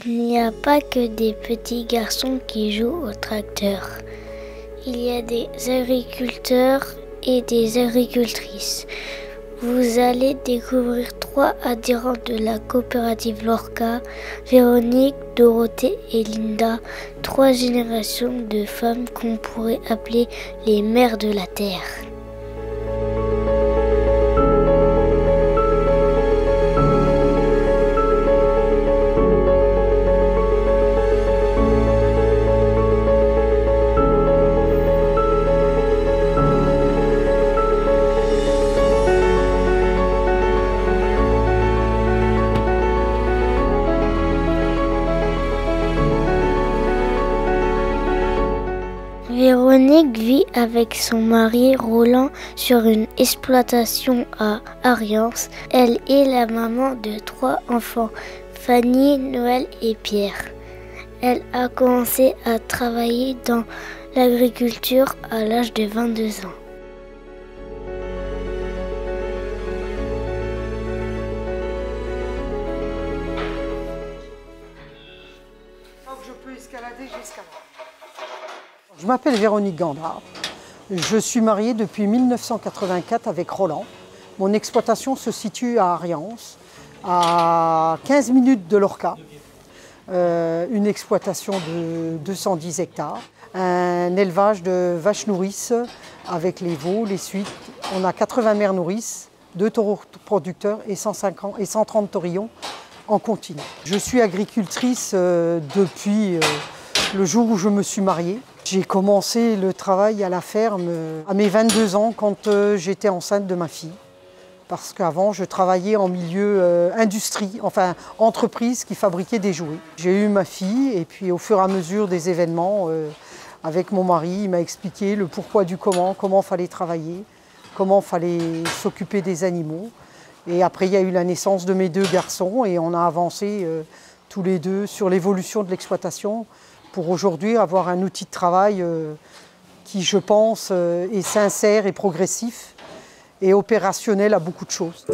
Il n'y a pas que des petits garçons qui jouent au tracteur. Il y a des agriculteurs et des agricultrices. Vous allez découvrir 3 adhérents de la coopérative Lorca, Véronique, Dorothée et Linda, 3 générations de femmes qu'on pourrait appeler les mères de la terre. Véronique vit avec son mari Roland sur une exploitation à Ariens. Elle est la maman de 3 enfants, Fanny, Noël et Pierre. Elle a commencé à travailler dans l'agriculture à l'âge de 22 ans. Donc je peux escalader jusqu'à là. Je m'appelle Véronique Gandra. Je suis mariée depuis 1984 avec Roland. Mon exploitation se situe à Ariens, à 15 minutes de Lorca. Une exploitation de 210 hectares. Un élevage de vaches nourrices avec les veaux, les suites. On a 80 mères nourrices, 2 taureaux producteurs et 130 taurillons en continu. Je suis agricultrice depuis le jour où je me suis mariée. J'ai commencé le travail à la ferme à mes 22 ans quand j'étais enceinte de ma fille. Parce qu'avant, je travaillais en milieu industrie, enfin entreprise qui fabriquait des jouets. J'ai eu ma fille et puis au fur et à mesure des événements, avec mon mari, il m'a expliqué le pourquoi du comment fallait travailler, comment fallait s'occuper des animaux. Et après, il y a eu la naissance de mes 2 garçons et on a avancé tous les 2 sur l'évolution de l'exploitation pour aujourd'hui avoir un outil de travail qui, je pense, est sincère et progressif et opérationnel à beaucoup de choses.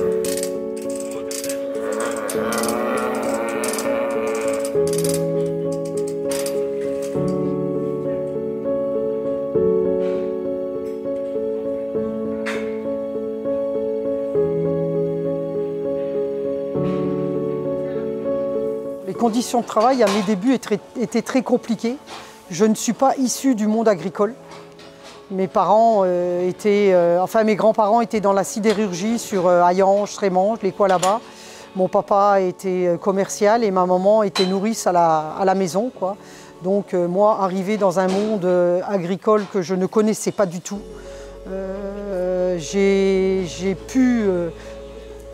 Les conditions de travail à mes débuts étaient très compliquées. Je ne suis pas issue du monde agricole. Mes parents mes grands-parents étaient dans la sidérurgie sur Hayange, Trémanges, les quoi là-bas. Mon papa était commercial et ma maman était nourrice à la maison, quoi. Donc moi, arrivé dans un monde agricole que je ne connaissais pas du tout, j'ai pu,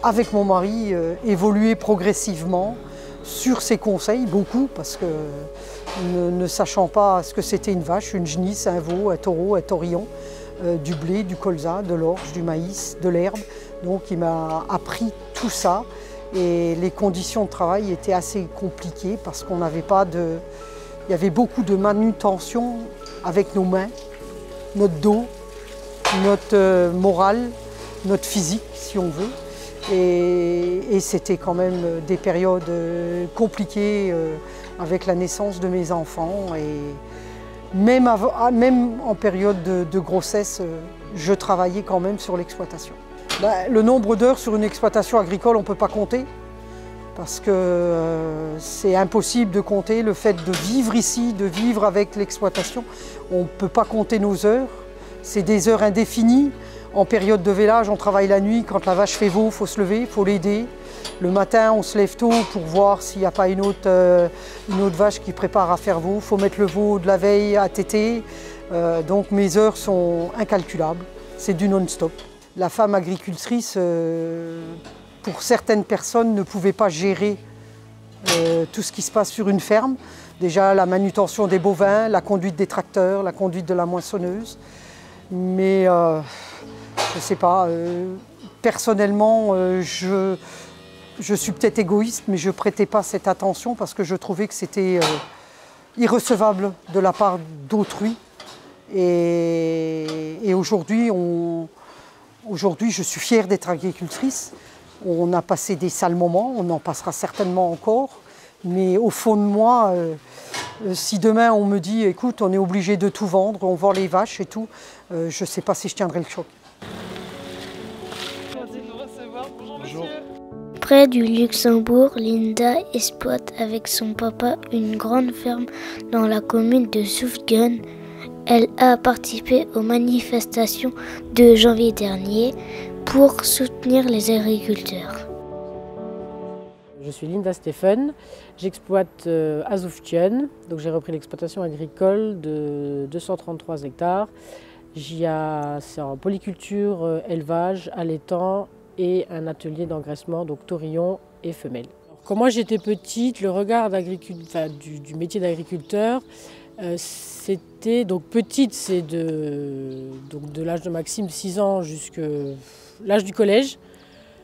avec mon mari, évoluer progressivement sur ses conseils, beaucoup, parce que ne sachant pas ce que c'était une vache, une genisse, un veau, un taureau, un taurillon, du blé, du colza, de l'orge, du maïs, de l'herbe. Donc il m'a appris tout ça et les conditions de travail étaient assez compliquées parce qu'on n'avait pas de... Il y avait beaucoup de manutention avec nos mains, notre dos, notre morale, notre physique, si on veut. Et c'était quand même des périodes compliquées avec la naissance de mes enfants. Et même en période de grossesse, je travaillais quand même sur l'exploitation. Le nombre d'heures sur une exploitation agricole, on ne peut pas compter. Parce que c'est impossible de compter. Le fait de vivre ici, de vivre avec l'exploitation, on ne peut pas compter nos heures. C'est des heures indéfinies. En période de vélage, on travaille la nuit. Quand la vache fait veau, il faut se lever, il faut l'aider. Le matin, on se lève tôt pour voir s'il n'y a pas une autre vache qui prépare à faire veau. Il faut mettre le veau de la veille à téter. Donc mes heures sont incalculables. C'est du non-stop. La femme agricultrice, pour certaines personnes, ne pouvait pas gérer tout ce qui se passe sur une ferme. Déjà la manutention des bovins, la conduite des tracteurs, la conduite de la moissonneuse. Mais je ne sais pas, personnellement, je suis peut-être égoïste, mais je ne prêtais pas cette attention parce que je trouvais que c'était irrecevable de la part d'autrui. Et aujourd'hui, je suis fière d'être agricultrice. On a passé des sales moments, on en passera certainement encore. Mais au fond de moi, si demain on me dit, écoute, on est obligé de tout vendre, on vend les vaches et tout, je ne sais pas si je tiendrai le choc. Bonjour. Près du Luxembourg, Linda exploite avec son papa une grande ferme dans la commune de Zutphen. Elle a participé aux manifestations de janvier dernier pour soutenir les agriculteurs. Je suis Linda Stephen, j'exploite à Zutphen, donc j'ai repris l'exploitation agricole de 233 hectares. C'est en polyculture, élevage, allaitant et un atelier d'engraissement, donc taurillon et femelles. Quand moi j'étais petite, le regard du métier d'agriculteur, c'était, donc petite, c'est de l'âge de Maxime, 6 ans, jusqu'à l'âge du collège.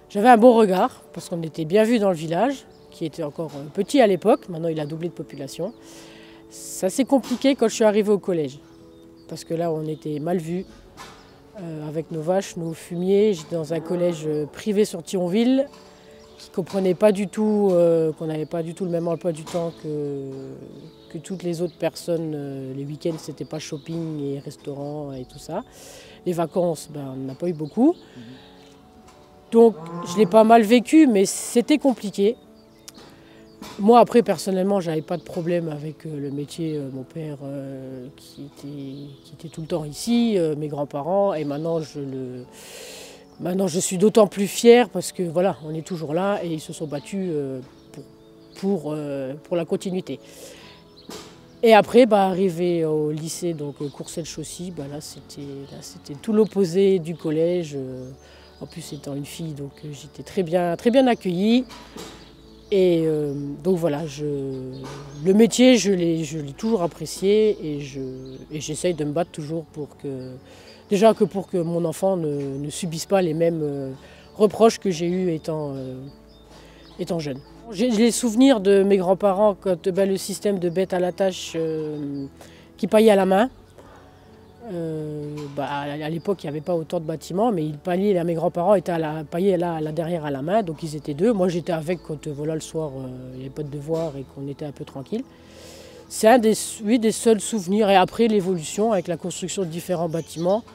J'avais un bon regard, parce qu'on était bien vu dans le village, qui était encore petit à l'époque, maintenant il a doublé de population. Ça s'est compliqué quand je suis arrivée au collège, parce que là on était mal vus, avec nos vaches, nos fumiers. J'étais dans un collège privé sur Thionville, qui ne comprenait pas du tout, qu'on n'avait pas du tout le même emploi du temps que toutes les autres personnes. Les week-ends, c'était pas shopping et restaurant et tout ça. Les vacances, on n'en a pas eu beaucoup. Donc, je l'ai pas mal vécu, mais c'était compliqué. Moi, après, personnellement, j'avais pas de problème avec le métier. Mon père, qui était tout le temps ici, mes grands-parents, et maintenant, je suis d'autant plus fière parce que voilà, on est toujours là et ils se sont battus pour la continuité. Et après, arrivé au lycée, donc Courcelles-Chaussy, là c'était tout l'opposé du collège. En plus, étant une fille, donc j'étais très bien accueillie. Et donc voilà, le métier, je l'ai toujours apprécié et j'essaye de me battre toujours pour que mon enfant ne subisse pas les mêmes reproches que j'ai eus étant jeune. J'ai les souvenirs de mes grands-parents quand le système de bêtes à la tâche qui paillaient à la main. À l'époque, il n'y avait pas autant de bâtiments, mais mes grands-parents paillaient là derrière à la main, donc ils étaient deux. Moi, j'étais avec quand le soir, il n'y avait pas de devoirs et qu'on était un peu tranquille. C'est un des seuls souvenirs. Et après, l'évolution avec la construction de différents bâtiments.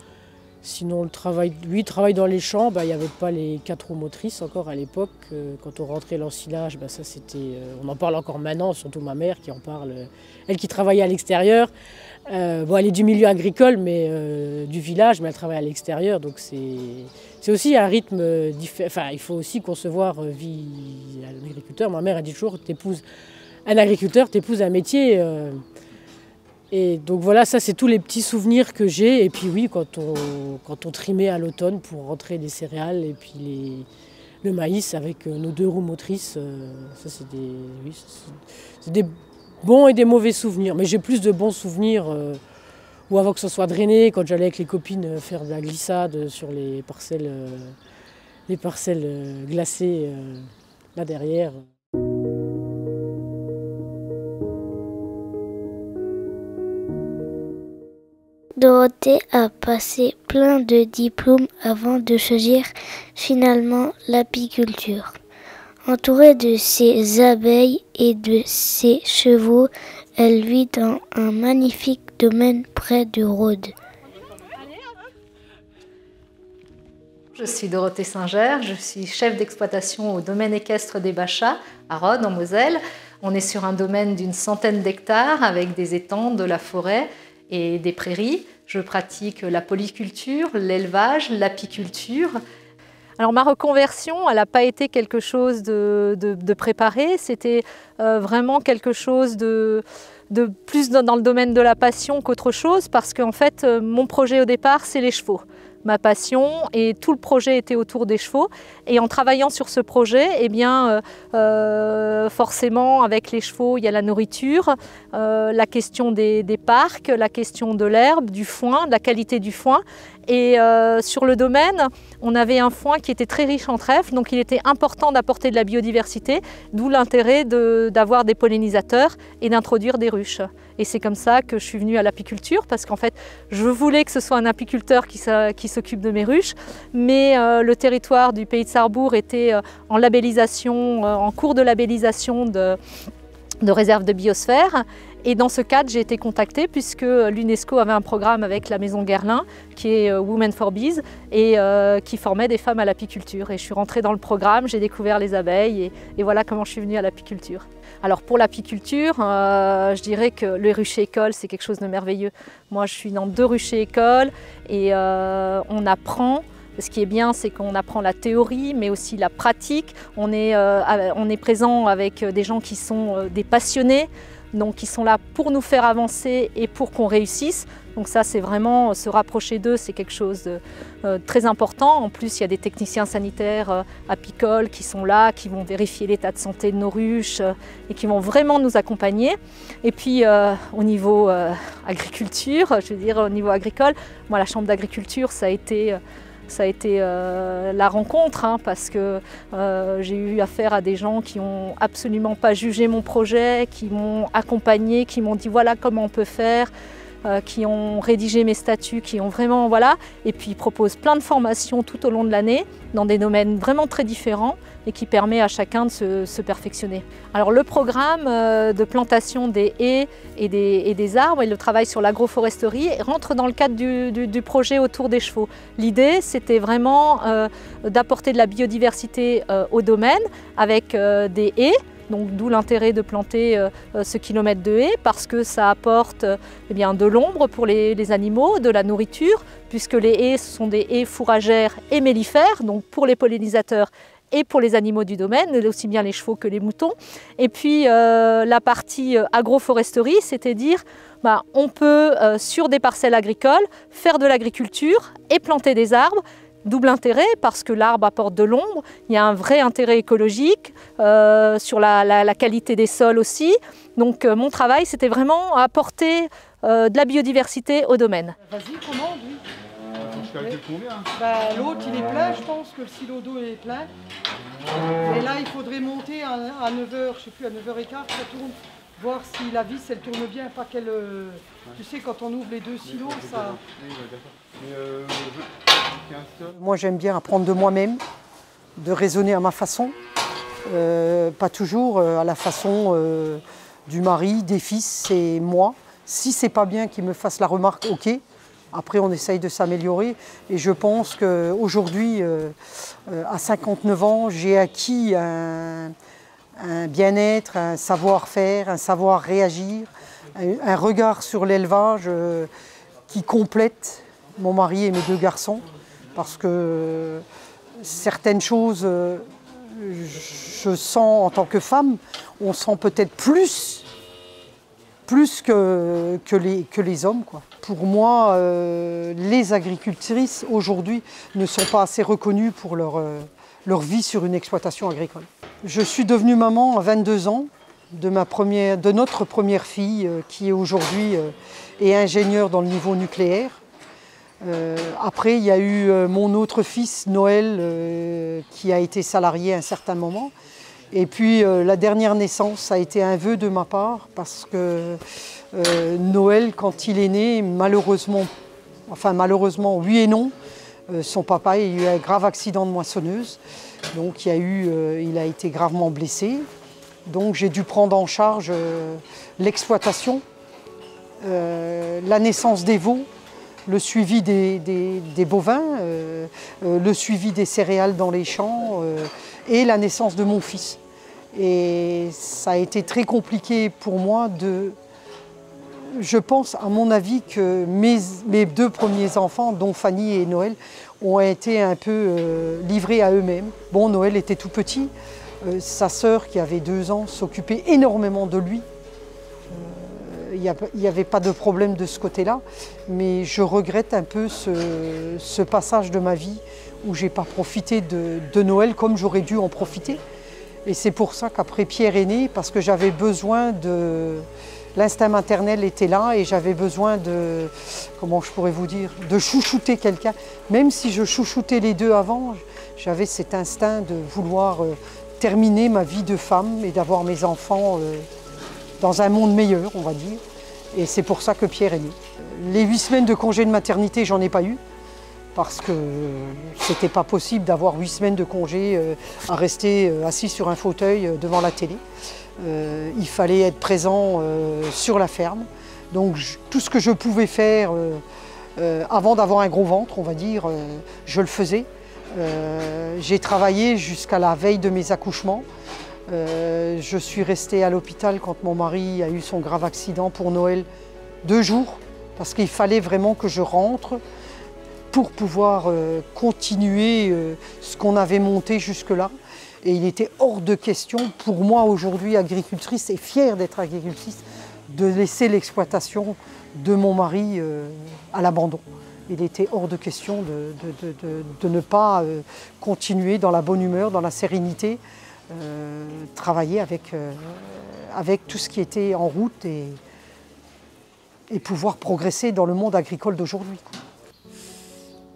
Sinon, le travail dans les champs, il n'y avait pas les 4 roues motrices encore à l'époque. Quand on rentrait l'ensilage, ça c'était. On en parle encore maintenant, surtout ma mère qui en parle. Elle qui travaillait à l'extérieur. Elle est du milieu agricole, mais du village, mais elle travaille à l'extérieur, donc c'est aussi un rythme différent. Enfin, il faut aussi concevoir vie à l'agriculteur. Ma mère a dit toujours, t'épouses un agriculteur, t'épouses un métier. Et donc voilà, ça c'est tous les petits souvenirs que j'ai. Et puis oui, quand on trimait à l'automne pour rentrer les céréales et puis le maïs avec nos 2 roues motrices, ça c'est des bons et des mauvais souvenirs. Mais j'ai plus de bons souvenirs où avant que ce soit drainé, quand j'allais avec les copines faire de la glissade sur les parcelles glacées là derrière. Dorothée a passé plein de diplômes avant de choisir finalement l'apiculture. Entourée de ses abeilles et de ses chevaux, elle vit dans un magnifique domaine près de Rhodes. Je suis Dorothée Singer, je suis chef d'exploitation au domaine équestre des Bachats à Rhodes en Moselle. On est sur un domaine d'une centaine d'hectares avec des étangs, de la forêt et des prairies. Je pratique la polyculture, l'élevage, l'apiculture. Alors ma reconversion, elle n'a pas été quelque chose de préparé, c'était vraiment quelque chose de plus dans le domaine de la passion qu'autre chose, parce qu'en fait mon projet au départ c'est les chevaux. Ma passion et tout le projet était autour des chevaux, et en travaillant sur ce projet, forcément avec les chevaux il y a la nourriture, la question des parcs, la question de l'herbe, du foin, de la qualité du foin. Et sur le domaine, on avait un foin qui était très riche en trèfle, donc il était important d'apporter de la biodiversité, d'où l'intérêt d'avoir des pollinisateurs et d'introduire des ruches. Et c'est comme ça que je suis venue à l'apiculture, parce qu'en fait, je voulais que ce soit un apiculteur qui s'occupe de mes ruches, mais le territoire du pays de Sarrebourg était en labellisation, en cours de labellisation de réserve de biosphère. Et dans ce cadre, j'ai été contactée puisque l'UNESCO avait un programme avec la Maison Guerlain, qui est Women for Bees, et qui formait des femmes à l'apiculture. Et je suis rentrée dans le programme, j'ai découvert les abeilles, et voilà comment je suis venue à l'apiculture. Alors pour l'apiculture, je dirais que le rucher école, c'est quelque chose de merveilleux. Moi, je suis dans 2 ruchers écoles, et on apprend. Ce qui est bien, c'est qu'on apprend la théorie, mais aussi la pratique. On est présent avec des gens qui sont des passionnés, donc qui sont là pour nous faire avancer et pour qu'on réussisse. Donc ça, c'est vraiment se rapprocher d'eux, c'est quelque chose de très important. En plus, il y a des techniciens sanitaires apicoles qui sont là, qui vont vérifier l'état de santé de nos ruches et qui vont vraiment nous accompagner. Et puis, au niveau agriculture, je veux dire au niveau agricole, moi, la chambre d'agriculture, ça a été la rencontre, hein, parce que j'ai eu affaire à des gens qui n'ont absolument pas jugé mon projet, qui m'ont accompagné, qui m'ont dit voilà comment on peut faire, qui ont rédigé mes statuts, qui ont vraiment voilà, et puis ils proposent plein de formations tout au long de l'année dans des domaines vraiment très différents et qui permet à chacun de se perfectionner. Alors le programme de plantation des haies et des arbres et le travail sur l'agroforesterie rentre dans le cadre du projet autour des chevaux. L'idée, c'était vraiment d'apporter de la biodiversité au domaine avec des haies. Donc d'où l'intérêt de planter ce kilomètre de haies, parce que ça apporte eh bien, de l'ombre pour les animaux, de la nourriture, puisque les haies ce sont des haies fourragères et mellifères, donc pour les pollinisateurs et pour les animaux du domaine, aussi bien les chevaux que les moutons. Et puis la partie agroforesterie, c'est-à-dire on peut sur des parcelles agricoles faire de l'agriculture et planter des arbres. Double intérêt parce que l'arbre apporte de l'ombre, il y a un vrai intérêt écologique sur la qualité des sols aussi. Donc mon travail, c'était vraiment apporter de la biodiversité au domaine. Vas-y, commande, oui. Je calcule combien? L'autre, il est plein, je pense que le silo d'eau est plein. Et là, il faudrait monter à 9h, je sais plus, à 9h15, ça tourne. Voir si la vis, elle tourne bien, pas qu'elle... Tu sais, quand on ouvre les 2 silos, ça... Moi, j'aime bien apprendre de moi-même, de raisonner à ma façon, pas toujours à la façon du mari, des fils, c'est moi. Si c'est pas bien qu'ils me fassent la remarque, ok. Après, on essaye de s'améliorer. Et je pense qu'aujourd'hui, à 59 ans, j'ai acquis un bien-être, un savoir-faire, un savoir réagir, un regard sur l'élevage qui complète mon mari et mes 2 garçons. Parce que certaines choses, je sens en tant que femme, on sent peut-être plus que les hommes, quoi. Pour moi, les agricultrices aujourd'hui ne sont pas assez reconnues pour leur vie sur une exploitation agricole. Je suis devenue maman à 22 ans de notre première fille qui est aujourd'hui est ingénieure dans le niveau nucléaire. Après, il y a eu mon autre fils, Noël, qui a été salarié à un certain moment. Et puis, la dernière naissance a été un vœu de ma part, parce que Noël, quand il est né, malheureusement, oui et non, son papa a eu un grave accident de moissonneuse. Donc, il a été gravement blessé. Donc, j'ai dû prendre en charge l'exploitation, la naissance des veaux, le suivi des bovins, le suivi des céréales dans les champs et la naissance de mon fils. Et ça a été très compliqué pour moi je pense, à mon avis, que mes 2 premiers enfants, dont Fanny et Noël, ont été un peu livrés à eux-mêmes. Bon, Noël était tout petit. Sa sœur, qui avait 2 ans, s'occupait énormément de lui. Il n'y avait pas de problème de ce côté-là, mais je regrette un peu ce passage de ma vie où je n'ai pas profité de Noël comme j'aurais dû en profiter. Et c'est pour ça qu'après Pierre est né, parce que j'avais besoin l'instinct maternel était là et j'avais besoin comment je pourrais vous dire, de chouchouter quelqu'un. Même si je chouchoutais les 2 avant, j'avais cet instinct de vouloir terminer ma vie de femme et d'avoir mes enfants dans un monde meilleur, on va dire. Et c'est pour ça que Pierre est né. Les 8 semaines de congé de maternité, j'en ai pas eu, parce que c'était pas possible d'avoir 8 semaines de congé à rester assis sur un fauteuil devant la télé. il fallait être présent sur la ferme. Donc tout ce que je pouvais faire avant d'avoir un gros ventre, on va dire, je le faisais. J'ai travaillé jusqu'à la veille de mes accouchements. Je suis restée à l'hôpital quand mon mari a eu son grave accident pour Noël 2 jours, parce qu'il fallait vraiment que je rentre pour pouvoir continuer ce qu'on avait monté jusque-là. Et il était hors de question pour moi aujourd'hui, agricultrice et fière d'être agricultrice, de laisser l'exploitation de mon mari à l'abandon. Il était hors de question de ne pas continuer dans la bonne humeur, dans la sérénité, travailler avec tout ce qui était en route et pouvoir progresser dans le monde agricole d'aujourd'hui.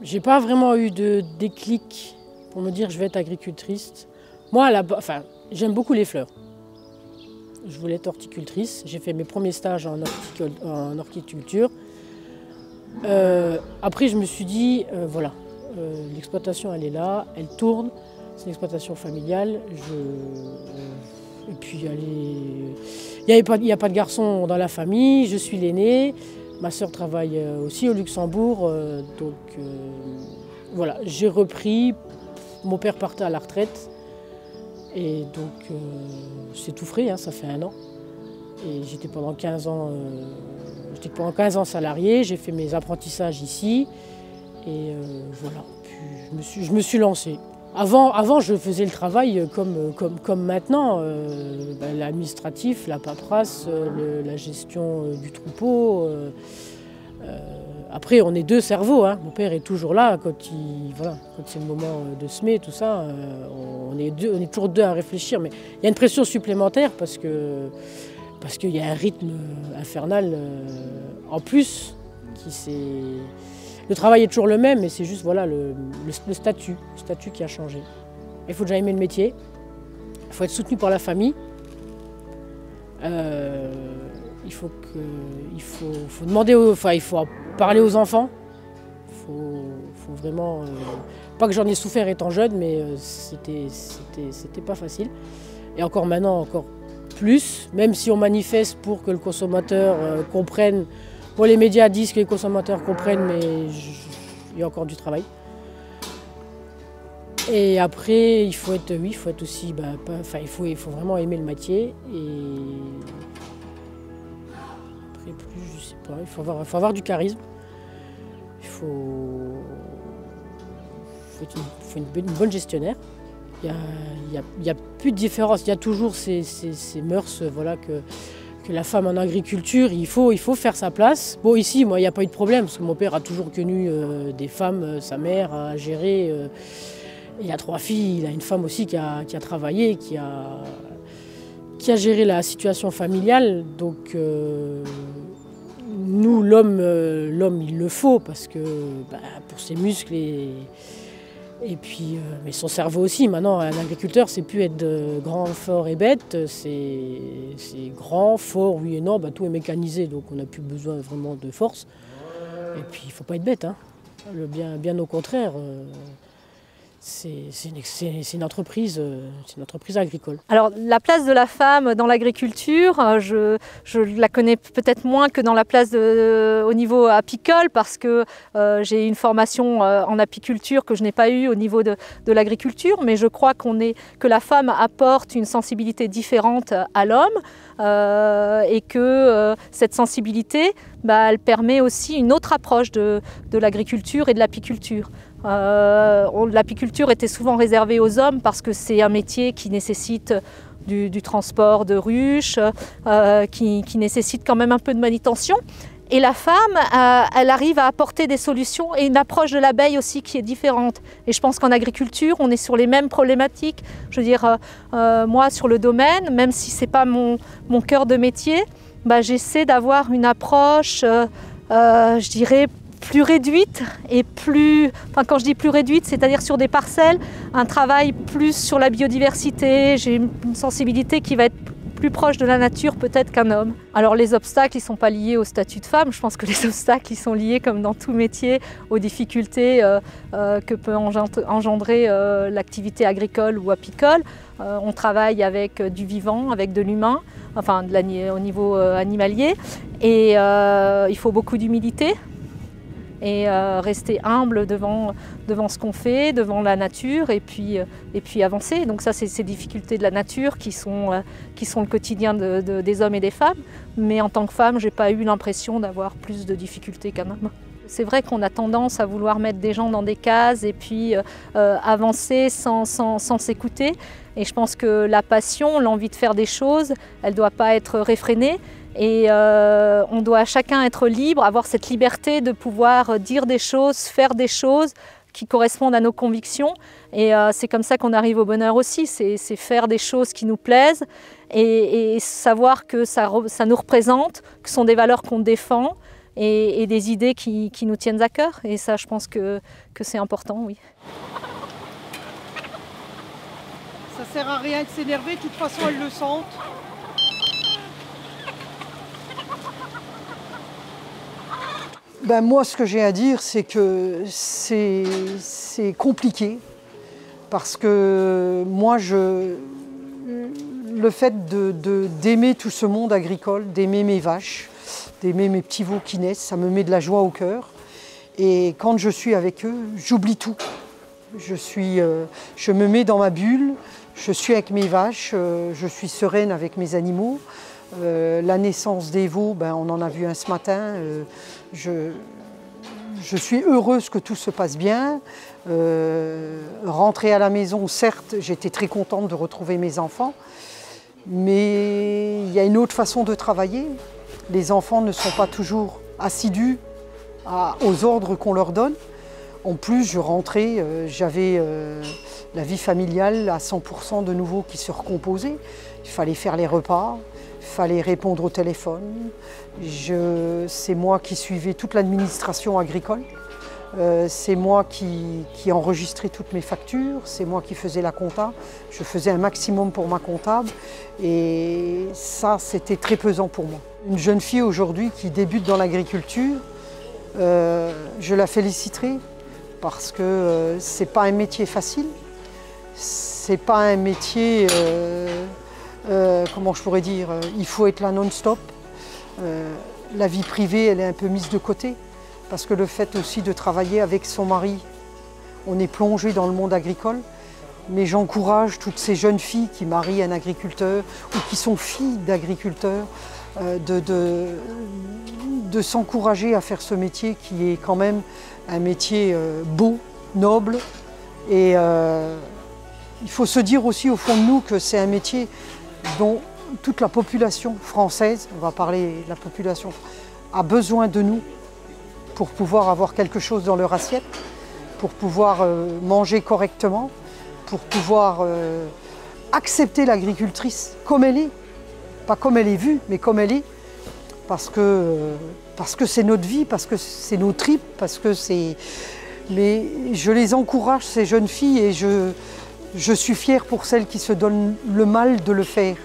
J'ai pas vraiment eu de déclic pour me dire je vais être agricultrice. Moi, j'aime beaucoup les fleurs. Je voulais être horticultrice. J'ai fait mes premiers stages en horticulture. Après, je me suis dit, voilà, l'exploitation, elle est là, elle tourne. C'est une exploitation familiale. Et puis, il n'y a pas de garçon dans la famille. Je suis l'aîné. Ma sœur travaille aussi au Luxembourg. Donc, voilà, j'ai repris. Mon père partait à la retraite. Et donc, c'est tout frais, hein, ça fait 1 an. Et j'étais pendant 15 ans salarié, j'ai fait mes apprentissages ici. Et voilà, puis je me suis lancée. Avant, je faisais le travail comme maintenant, l'administratif, la paperasse, la gestion du troupeau. Après, on est 2 cerveaux, hein. Mon père est toujours là quand c'est le moment de semer, tout ça. On est toujours 2 à réfléchir, mais il y a une pression supplémentaire parce qu'il y a un rythme infernal en plus. Le travail est toujours le même, mais c'est juste voilà, le statut qui a changé. Il faut déjà aimer le métier, il faut être soutenu par la famille. Il faut demander, il faut parler aux enfants. Il faut vraiment, pas que j'en ai souffert étant jeune, mais c'était pas facile. Et encore maintenant, encore plus, même si on manifeste pour que le consommateur comprenne. Bon, les médias disent que les consommateurs comprennent, mais il y a encore du travail. Et après, il faut être aussi, il faut vraiment aimer le métier. Et après, je sais pas, il faut avoir du charisme. Il faut être une bonne gestionnaire. Il y a plus de différence. Il y a toujours ces mœurs, voilà, que la femme en agriculture, il faut faire sa place. Bon, ici, moi, il n'y a pas eu de problème, parce que mon père a toujours connu des femmes, sa mère a géré. Il a 3 filles, il a une femme aussi qui a travaillé, qui a géré la situation familiale. Donc, nous, l'homme, il le faut, parce que pour ses muscles et puis, mais son cerveau aussi. Maintenant, un agriculteur, c'est plus être grand, fort et bête, c'est grand, fort, oui et non, tout est mécanisé, donc on n'a plus besoin vraiment de force. Et puis, il ne faut pas être bête, hein. Bien au contraire. C'est une entreprise agricole. Alors la place de la femme dans l'agriculture, je la connais peut-être moins que dans la place au niveau apicole, parce que j'ai une formation en apiculture que je n'ai pas eue au niveau de l'agriculture, mais je crois que la femme apporte une sensibilité différente à l'homme et que cette sensibilité, elle permet aussi une autre approche de l'agriculture et de l'apiculture. L'apiculture était souvent réservée aux hommes parce que c'est un métier qui nécessite du transport de ruches, qui nécessite quand même un peu de manutention. Et la femme, elle arrive à apporter des solutions et une approche de l'abeille aussi qui est différente. Et je pense qu'en agriculture, on est sur les mêmes problématiques. Je veux dire, moi sur le domaine, même si ce n'est pas mon cœur de métier, j'essaie d'avoir une approche, je dirais, plus réduite et plus, quand je dis plus réduite, c'est-à-dire sur des parcelles, un travail plus sur la biodiversité. J'ai une sensibilité qui va être plus proche de la nature peut-être qu'un homme. Alors les obstacles, ils ne sont pas liés au statut de femme. Je pense que les obstacles, ils sont liés, comme dans tout métier, aux difficultés que peut engendrer l'activité agricole ou apicole. On travaille avec du vivant, avec de l'humain, enfin au niveau animalier. Et il faut beaucoup d'humilité et rester humble devant ce qu'on fait, devant la nature et puis avancer. Donc ça, c'est ces difficultés de la nature qui sont le quotidien des hommes et des femmes. Mais en tant que femme, je n'ai pas eu l'impression d'avoir plus de difficultés qu'un homme. C'est vrai qu'on a tendance à vouloir mettre des gens dans des cases et puis avancer sans s'écouter. Et je pense que la passion, l'envie de faire des choses, elle ne doit pas être réfrénée. Et on doit chacun être libre, avoir cette liberté de pouvoir dire des choses, faire des choses qui correspondent à nos convictions. Et c'est comme ça qu'on arrive au bonheur aussi, c'est faire des choses qui nous plaisent et savoir que ça nous représente, que ce sont des valeurs qu'on défend et des idées qui nous tiennent à cœur. Et ça, je pense que c'est important, oui. Ça sert à rien de s'énerver, de toute façon elles le sentent. Ben moi, ce que j'ai à dire, c'est que c'est compliqué parce que moi, le fait d'aimer tout ce monde agricole, d'aimer mes vaches, d'aimer mes petits veaux qui naissent, ça me met de la joie au cœur. Et quand je suis avec eux, j'oublie tout. Je me mets dans ma bulle, je suis avec mes vaches, je suis sereine avec mes animaux. La naissance des veaux, ben, on en a vu un ce matin. Je suis heureuse que tout se passe bien. Rentrer à la maison, certes, j'étais très contente de retrouver mes enfants, mais il y a une autre façon de travailler. Les enfants ne sont pas toujours assidus aux ordres qu'on leur donne. En plus, je rentrais, j'avais la vie familiale à 100% de nouveau qui se recomposait. Il fallait faire les repas. Il fallait répondre au téléphone. C'est moi qui suivais toute l'administration agricole. C'est moi qui enregistrais toutes mes factures. C'est moi qui faisais la compta. Je faisais un maximum pour ma comptable. Et ça, c'était très pesant pour moi. Une jeune fille aujourd'hui qui débute dans l'agriculture, je la féliciterai parce que c'est pas un métier facile. C'est pas un métier... comment je pourrais dire, il faut être là non-stop. La vie privée, elle est un peu mise de côté parce que le fait aussi de travailler avec son mari, on est plongé dans le monde agricole. Mais j'encourage toutes ces jeunes filles qui marient un agriculteur ou qui sont filles d'agriculteurs de s'encourager à faire ce métier qui est quand même un métier beau, noble. Et il faut se dire aussi au fond de nous que c'est un métier dont toute la population française, on va parler de la population, a besoin de nous pour pouvoir avoir quelque chose dans leur assiette, pour pouvoir manger correctement, pour pouvoir accepter l'agricultrice comme elle est, pas comme elle est vue, mais comme elle est, parce que c'est notre vie, parce que c'est nos tripes, parce que c'est... Mais je les encourage, ces jeunes filles, et je suis fière pour celles qui se donnent le mal de le faire.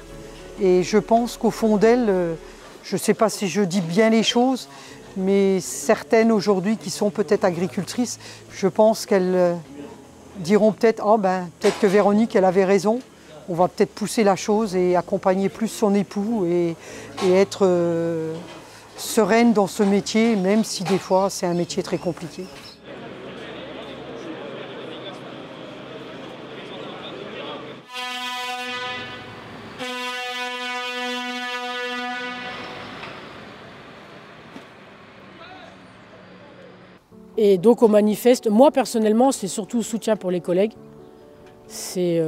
Et je pense qu'au fond d'elles, je ne sais pas si je dis bien les choses, mais certaines aujourd'hui qui sont peut-être agricultrices, je pense qu'elles diront peut-être « Oh ben, peut-être que Véronique, elle avait raison, on va peut-être pousser la chose et accompagner plus son époux et être sereine dans ce métier, même si des fois c'est un métier très compliqué. » Et donc on manifeste, moi personnellement c'est surtout soutien pour les collègues. J'ai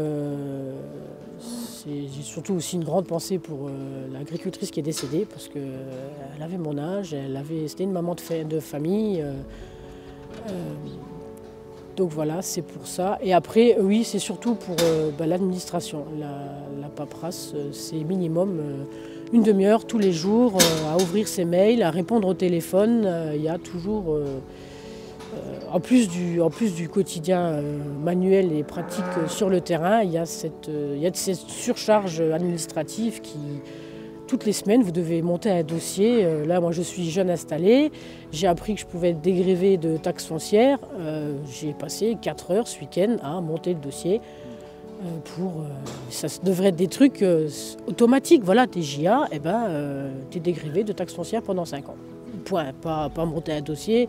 surtout aussi une grande pensée pour l'agricultrice qui est décédée parce qu'elle avait mon âge, c'était une maman de famille. Donc voilà, c'est pour ça. Et après, oui, c'est surtout pour l'administration. La paperasse, c'est minimum une demi-heure tous les jours à ouvrir ses mails, à répondre au téléphone. Il y a toujours En plus du quotidien manuel et pratique sur le terrain, il y a cette surcharge administrative qui, toutes les semaines, vous devez monter un dossier. Là, moi, je suis jeune installée. J'ai appris que je pouvais être dégrévé de taxes foncières. J'ai passé 4 heures ce week-end à monter le dossier. Ça devrait être des trucs automatiques. Voilà, t'es JA, t'es dégrévé de taxes foncières pendant 5 ans. Point, pas monter un dossier.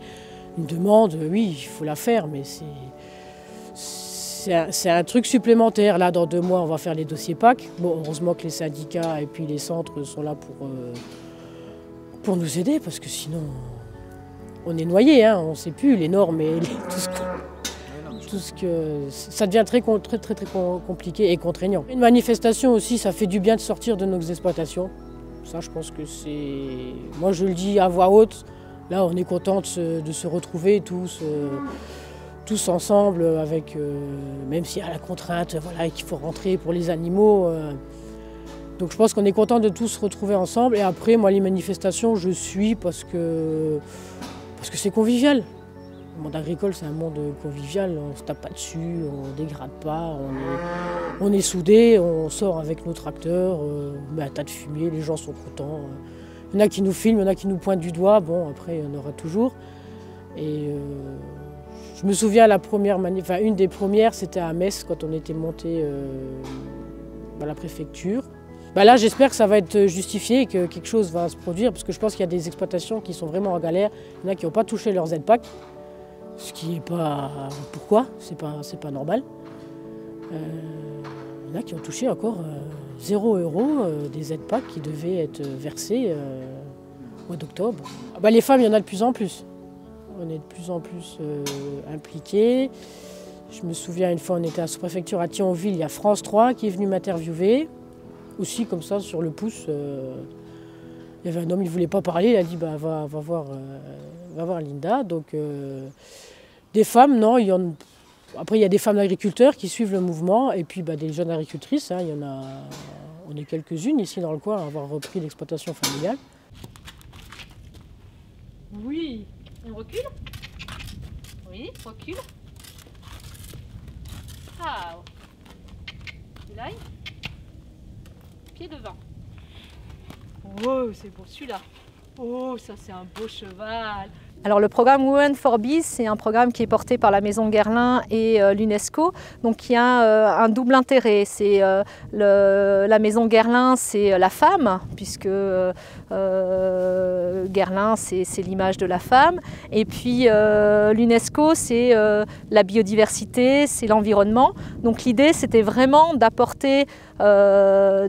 Une demande, oui, il faut la faire, mais c'est un truc supplémentaire. Là, dans 2 mois, on va faire les dossiers PAC. Bon, heureusement que les syndicats et puis les centres sont là pour nous aider, parce que sinon, on est noyé, hein, on ne sait plus les normes et tout ce que ça devient très compliqué et contraignant. Une manifestation aussi, ça fait du bien de sortir de nos exploitations. Ça, je pense que c'est... Moi, je le dis à voix haute. Là, on est content de se retrouver tous ensemble, avec, même s'il y a la contrainte, voilà, qu'il faut rentrer pour les animaux. Donc je pense qu'on est content de tous se retrouver ensemble. Et après, moi, les manifestations, je suis parce que c'est convivial. Le monde agricole, c'est un monde convivial. On ne se tape pas dessus, on ne dégrade pas, on est soudés, on sort avec nos tracteurs, on met un tas de fumier, les gens sont contents. Il y en a qui nous filment, il y en a qui nous pointent du doigt. Bon, après, il y en aura toujours. Et je me souviens, une des premières, c'était à Metz, quand on était monté à la préfecture. Là, j'espère que ça va être justifié et que quelque chose va se produire, parce que je pense qu'il y a des exploitations qui sont vraiment en galère. Il y en a qui n'ont pas touché leurs aides-PAC, ce qui n'est pas... Pourquoi? C'est pas normal. Il y en a qui ont touché encore 0 € des aides PAC qui devaient être versées au mois d'octobre. Les femmes, il y en a de plus en plus. On est de plus en plus impliqués. Je me souviens, une fois, on était à la sous-préfecture à Thionville, il y a France 3 qui est venu m'interviewer. Aussi, comme ça, sur le pouce, il y avait un homme, il ne voulait pas parler, il a dit va voir Linda. Donc, des femmes, non, il y en... Après, il y a des femmes agriculteurs qui suivent le mouvement, et puis des jeunes agricultrices, hein, il y en a... On est quelques-unes ici dans le coin à avoir repris l'exploitation familiale. Oui, on recule. Oui, recule. Ah, là, pied devant. Oh, c'est beau celui-là. Oh, ça c'est un beau cheval. Alors le programme Women for Bees, c'est un programme qui est porté par la Maison Guerlain et l'UNESCO. Donc il y a un double intérêt. C'est la Maison Guerlain, c'est la femme, puisque Guerlain, c'est l'image de la femme. Et puis l'UNESCO, c'est la biodiversité, c'est l'environnement. Donc l'idée, c'était vraiment d'apporter dans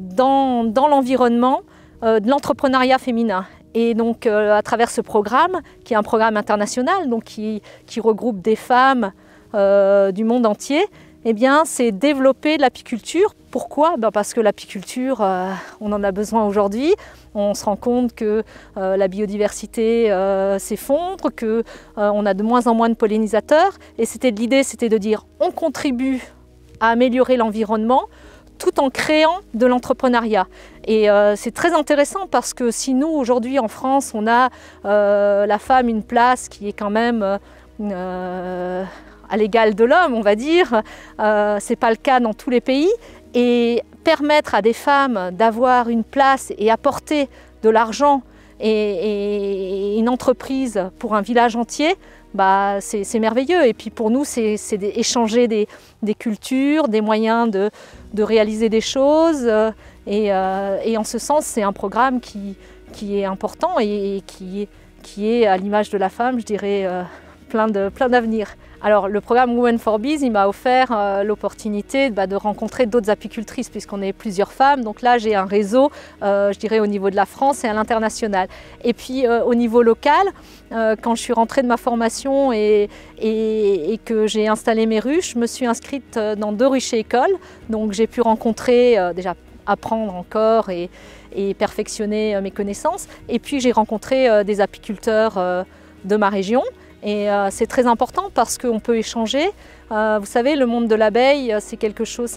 l'environnement de l'entrepreneuriat féminin. Et donc à travers ce programme, qui est un programme international, donc qui regroupe des femmes du monde entier, eh bien, c'est développer l'apiculture. Pourquoi? Parce que l'apiculture, on en a besoin aujourd'hui. On se rend compte que la biodiversité s'effondre, qu'on a de moins en moins de pollinisateurs. Et l'idée, c'était de dire on contribue à améliorer l'environnement tout en créant de l'entrepreneuriat. Et c'est très intéressant parce que si nous, aujourd'hui en France, on a la femme une place qui est quand même à l'égal de l'homme, on va dire, c'est pas le cas dans tous les pays. Et permettre à des femmes d'avoir une place et apporter de l'argent et une entreprise pour un village entier, c'est merveilleux. Et puis pour nous, c'est échanger des cultures, des moyens de réaliser des choses. Et en ce sens, c'est un programme qui est important et qui est à l'image de la femme, je dirais, plein d'avenir. Alors le programme Women for Bees, il m'a offert l'opportunité de rencontrer d'autres apicultrices puisqu'on est plusieurs femmes. Donc là, j'ai un réseau, je dirais, au niveau de la France et à l'international. Et puis au niveau local, quand je suis rentrée de ma formation et que j'ai installé mes ruches, je me suis inscrite dans 2 ruchers-écoles. Donc j'ai pu rencontrer, déjà apprendre encore et perfectionner mes connaissances. Et puis j'ai rencontré des apiculteurs de ma région. Et c'est très important parce qu'on peut échanger. Vous savez, le monde de l'abeille, c'est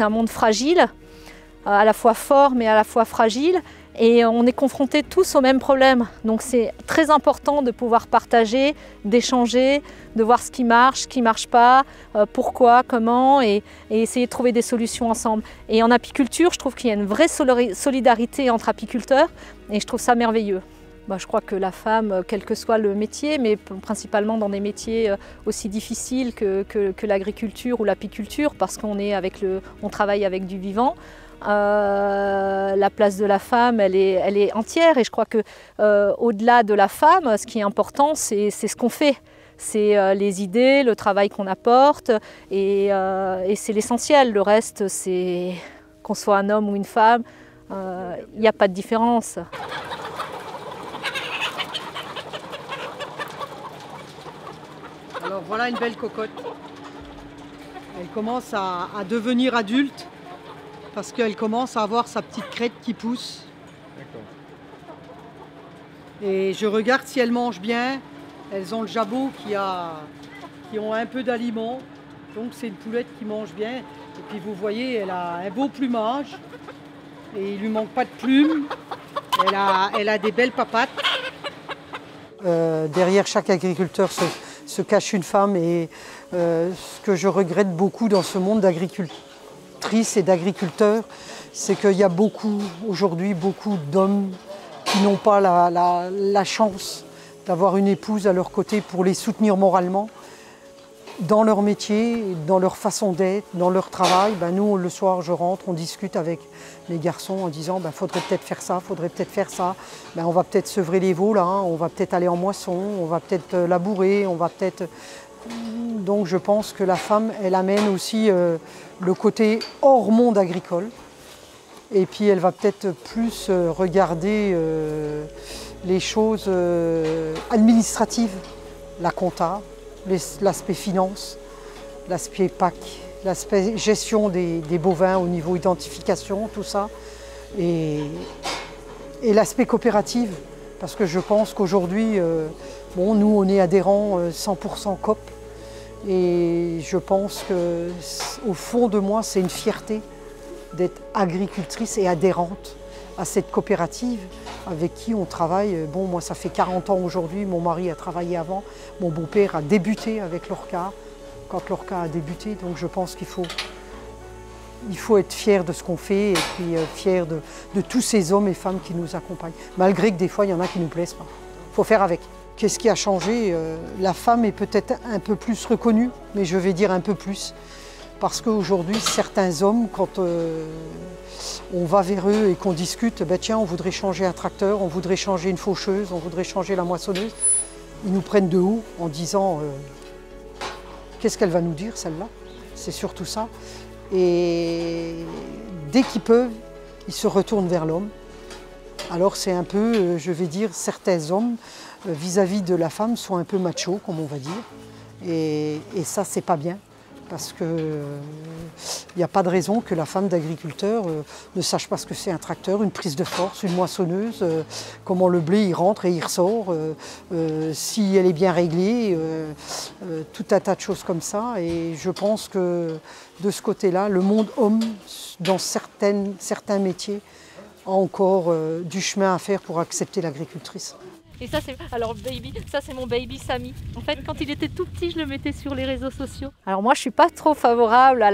un monde fragile, à la fois fort mais à la fois fragile. et on est confrontés tous au même problème. Donc c'est très important de pouvoir partager, d'échanger, de voir ce qui marche pas, pourquoi, comment, et essayer de trouver des solutions ensemble. Et en apiculture, je trouve qu'il y a une vraie solidarité entre apiculteurs et je trouve ça merveilleux. Je crois que la femme, quel que soit le métier, mais principalement dans des métiers aussi difficiles que l'agriculture ou l'apiculture, parce qu'on travaille avec du vivant, la place de la femme, elle est entière. Et je crois que au-delà de la femme, ce qui est important, c'est ce qu'on fait. C'est les idées, le travail qu'on apporte, et c'est l'essentiel. Le reste, c'est qu'on soit un homme ou une femme, il n'y a pas de différence. Alors voilà une belle cocotte. Elle commence à devenir adulte parce qu'elle commence à avoir sa petite crête qui pousse. D'accord. Et je regarde si elles mangent bien. Elles ont le jabot qui ont un peu d'aliments. Donc c'est une poulette qui mange bien. Et puis vous voyez, elle a un beau plumage. Et il ne lui manque pas de plumes. Elle a des belles papates. Derrière chaque agriculteur se cache une femme, et ce que je regrette beaucoup dans ce monde d'agricultrices et d'agriculteurs, c'est qu'il y a aujourd'hui beaucoup d'hommes qui n'ont pas la chance d'avoir une épouse à leur côté pour les soutenir moralement dans leur métier, dans leur façon d'être, dans leur travail. Nous, le soir, je rentre, on discute avec les garçons en disant faudrait peut-être faire ça, faudrait peut-être faire ça. On va peut-être sevrer les veaux là, on va peut-être aller en moisson, on va peut-être labourer, on va peut-être... Donc je pense que la femme, elle amène aussi le côté hors monde agricole. Et puis elle va peut-être plus regarder les choses administratives, la compta, l'aspect finance, l'aspect PAC, l'aspect gestion des bovins au niveau identification, tout ça, et l'aspect coopérative, parce que je pense qu'aujourd'hui, nous on est adhérents 100% COP, et je pense qu'au fond de moi c'est une fierté d'être agricultrice et adhérente à cette coopérative avec qui on travaille. Moi ça fait 40 ans aujourd'hui, mon mari a travaillé avant, mon beau-père a débuté avec l'Orca, quand l'Orca a débuté, donc je pense qu'il faut être fier de ce qu'on fait et puis fier de tous ces hommes et femmes qui nous accompagnent, malgré que des fois il y en a qui ne nous plaisent pas. Il faut faire avec. Qu'est-ce qui a changé? La femme est peut-être un peu plus reconnue, mais je vais dire un peu plus, parce qu'aujourd'hui certains hommes, quand on va vers eux et qu'on discute, tiens, on voudrait changer un tracteur, on voudrait changer une faucheuse, on voudrait changer la moissonneuse, ils nous prennent de haut en disant qu'est-ce qu'elle va nous dire celle-là? C'est surtout ça. Et dès qu'ils peuvent, ils se retournent vers l'homme. Alors c'est un peu, je vais dire, certains hommes vis-à-vis de la femme sont un peu machos, comme on va dire. Et ça, c'est pas bien. Parce qu'il n'y a pas de raison que la femme d'agriculteur ne sache pas ce que c'est un tracteur, une prise de force, une moissonneuse, comment le blé il rentre et il ressort, si elle est bien réglée, tout un tas de choses comme ça. Et je pense que de ce côté-là, le monde homme, dans certains métiers, a encore du chemin à faire pour accepter l'agricultrice. Et ça c'est mon baby Samy. En fait, quand il était tout petit, je le mettais sur les réseaux sociaux. Alors moi, je suis pas trop favorable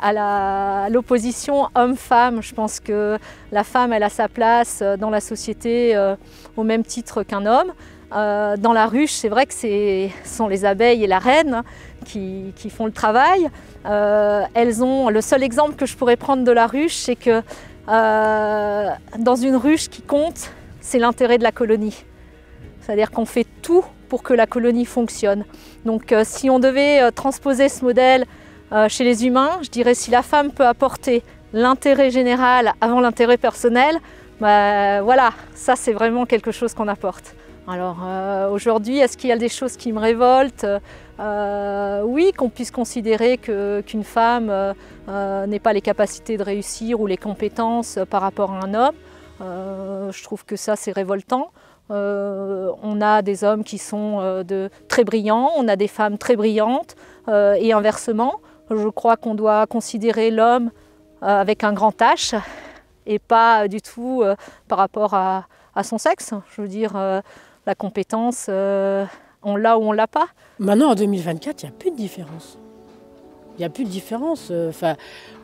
à l'opposition homme-femme. Je pense que la femme, elle a sa place dans la société au même titre qu'un homme. Dans la ruche, c'est vrai que ce sont les abeilles et la reine qui font le travail. Elles ont, le seul exemple que je pourrais prendre de la ruche, c'est que dans une ruche qui compte, c'est l'intérêt de la colonie. C'est-à-dire qu'on fait tout pour que la colonie fonctionne. Donc si on devait transposer ce modèle chez les humains, je dirais si la femme peut apporter l'intérêt général avant l'intérêt personnel, voilà, ça c'est vraiment quelque chose qu'on apporte. Alors aujourd'hui, est-ce qu'il y a des choses qui me révoltent? Oui, qu'on puisse considérer qu'une femme n'ait pas les capacités de réussir ou les compétences par rapport à un homme. Je trouve que ça c'est révoltant. On a des hommes qui sont très brillants, on a des femmes très brillantes et inversement. Je crois qu'on doit considérer l'homme avec un grand H et pas du tout par rapport à son sexe. Je veux dire, la compétence, on l'a ou on l'a pas. Maintenant, en 2024, il n'y a plus de différence. Il n'y a plus de différence.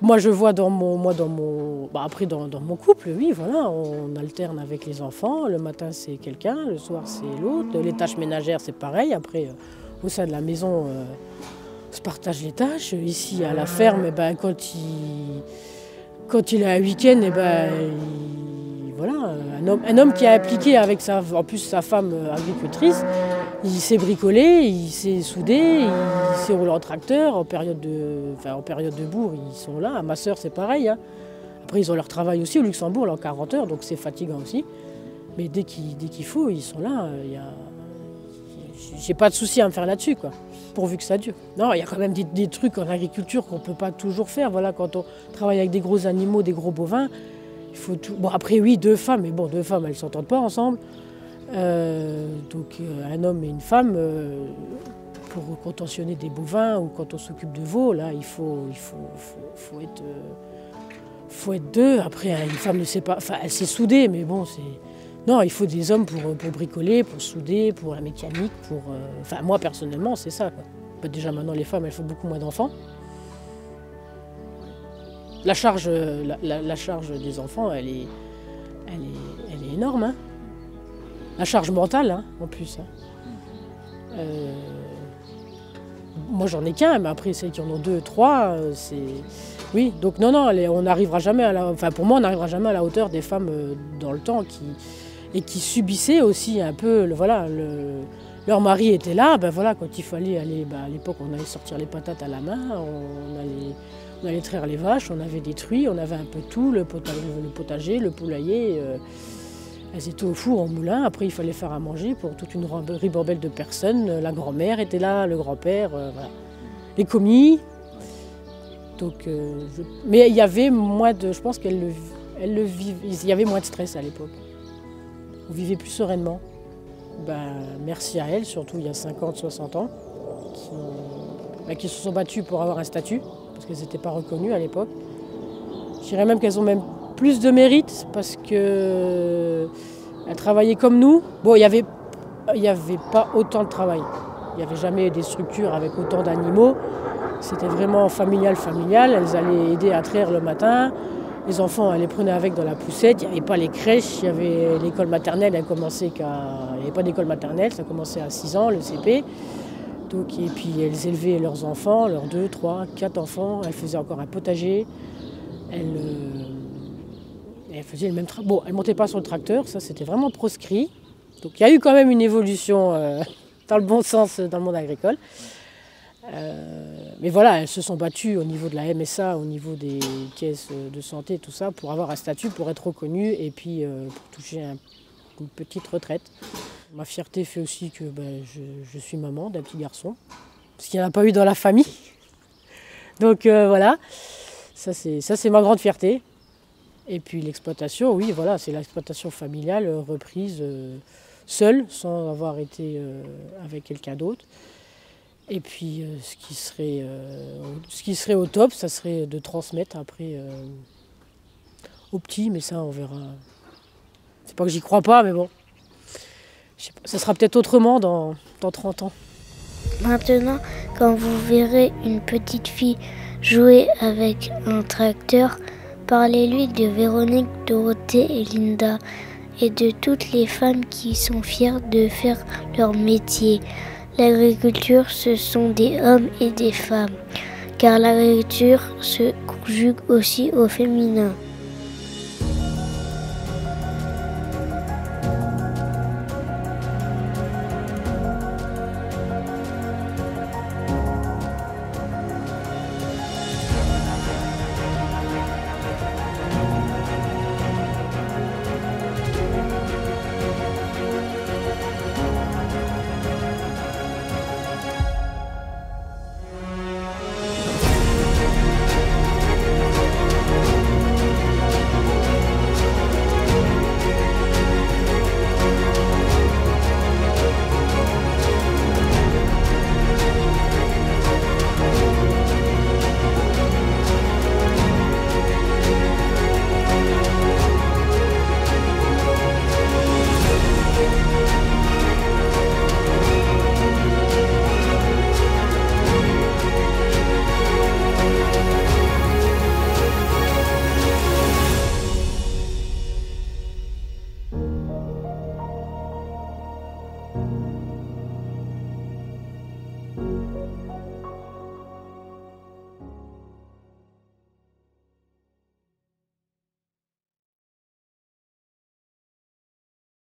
Moi, je vois dans mon couple, oui, voilà, on alterne avec les enfants. Le matin, c'est quelqu'un, le soir, c'est l'autre. Les tâches ménagères, c'est pareil. Après, au sein de la maison, on se partage les tâches. Ici, à la ferme, quand il a un week-end, voilà, un homme qui est impliqué avec sa femme agricultrice, il sait bricoler, il sait souder, il sait rouler en tracteur. En période de bourre, ils sont là. Ma sœur, c'est pareil. Hein. Après, ils ont leur travail aussi au Luxembourg, en 40 heures, donc c'est fatigant aussi. Mais dès qu'il faut, ils sont là. J'ai pas de souci à me faire là-dessus, quoi, pourvu que ça dure. Non, il y a quand même des trucs en agriculture qu'on ne peut pas toujours faire. Voilà, quand on travaille avec des gros animaux, des gros bovins, il faut tout. Bon, après, oui, 2 femmes, mais bon, 2 femmes, elles ne s'entendent pas ensemble. Donc, un homme et une femme, pour contentionner des bovins ou quand on s'occupe de veaux, là, il faut être 2. Après, une femme ne sait pas. Enfin, elle sait souder, mais bon, c'est. Non, il faut des hommes pour bricoler, pour souder, pour la mécanique, pour... Enfin, moi, personnellement, c'est ça, quoi. Déjà, maintenant, les femmes, elles font beaucoup moins d'enfants. La charge des enfants, elle est énorme, hein. La charge mentale, hein, en plus. Hein. Moi, j'en ai qu'un, mais après, celles qui en ont 2, 3, c'est... Oui, donc non, on n'arrivera jamais Enfin, pour moi, on n'arrivera jamais à la hauteur des femmes dans le temps qui subissaient aussi un peu, leur mari était là, ben voilà, quand il fallait aller, à l'époque on allait sortir les patates à la main, on allait traire les vaches, on avait des truies, on avait un peu tout, le potager, le poulailler, elles étaient au four, au moulin, après il fallait faire à manger pour toute une ribambelle de personnes, la grand-mère était là, le grand-père, voilà. Les commis. Donc, mais il y avait moins de, je pense il y avait moins de stress à l'époque. On vivait plus sereinement. Merci à elles, surtout il y a 50, 60 ans, qui se sont battues pour avoir un statut, parce qu'elles n'étaient pas reconnues à l'époque. Je dirais même qu'elles ont même plus de mérite, parce qu'elles travaillaient comme nous. Bon, il n'y avait pas autant de travail. Il n'y avait jamais des structures avec autant d'animaux. C'était vraiment familial. Elles allaient aider à traire le matin. Les enfants, elles les prenaient avec dans la poussette. Il n'y avait pas les crèches, il y avait l'école maternelle. Il n'y avait pas d'école maternelle, ça commençait à 6 ans, le CP. Donc, et puis elles élevaient leurs enfants, leurs 2, 3, 4 enfants. Elles faisaient encore un potager. Elles faisaient le même travail. Bon, elles ne montaient pas sur le tracteur, ça c'était vraiment proscrit. Donc il y a eu quand même une évolution dans le bon sens dans le monde agricole. Mais voilà, elles se sont battues au niveau de la MSA, au niveau des caisses de santé, tout ça, pour avoir un statut, pour être reconnues et puis pour toucher une petite retraite. Ma fierté fait aussi que je suis maman d'un petit garçon, parce qu'il n'y en a pas eu dans la famille. Donc voilà, ça c'est ma grande fierté. Et puis l'exploitation, oui, voilà, c'est l'exploitation familiale reprise seule, sans avoir été avec quelqu'un d'autre. Et puis ce qui serait au top, ça serait de transmettre après aux petits, mais ça on verra. C'est pas que j'y crois pas, mais bon. Ça sera peut-être autrement dans 30 ans. Maintenant, quand vous verrez une petite fille jouer avec un tracteur, parlez-lui de Véronique, Dorothée et Linda et de toutes les femmes qui sont fières de faire leur métier. L'agriculture, ce sont des hommes et des femmes, car l'agriculture se conjugue aussi au féminin.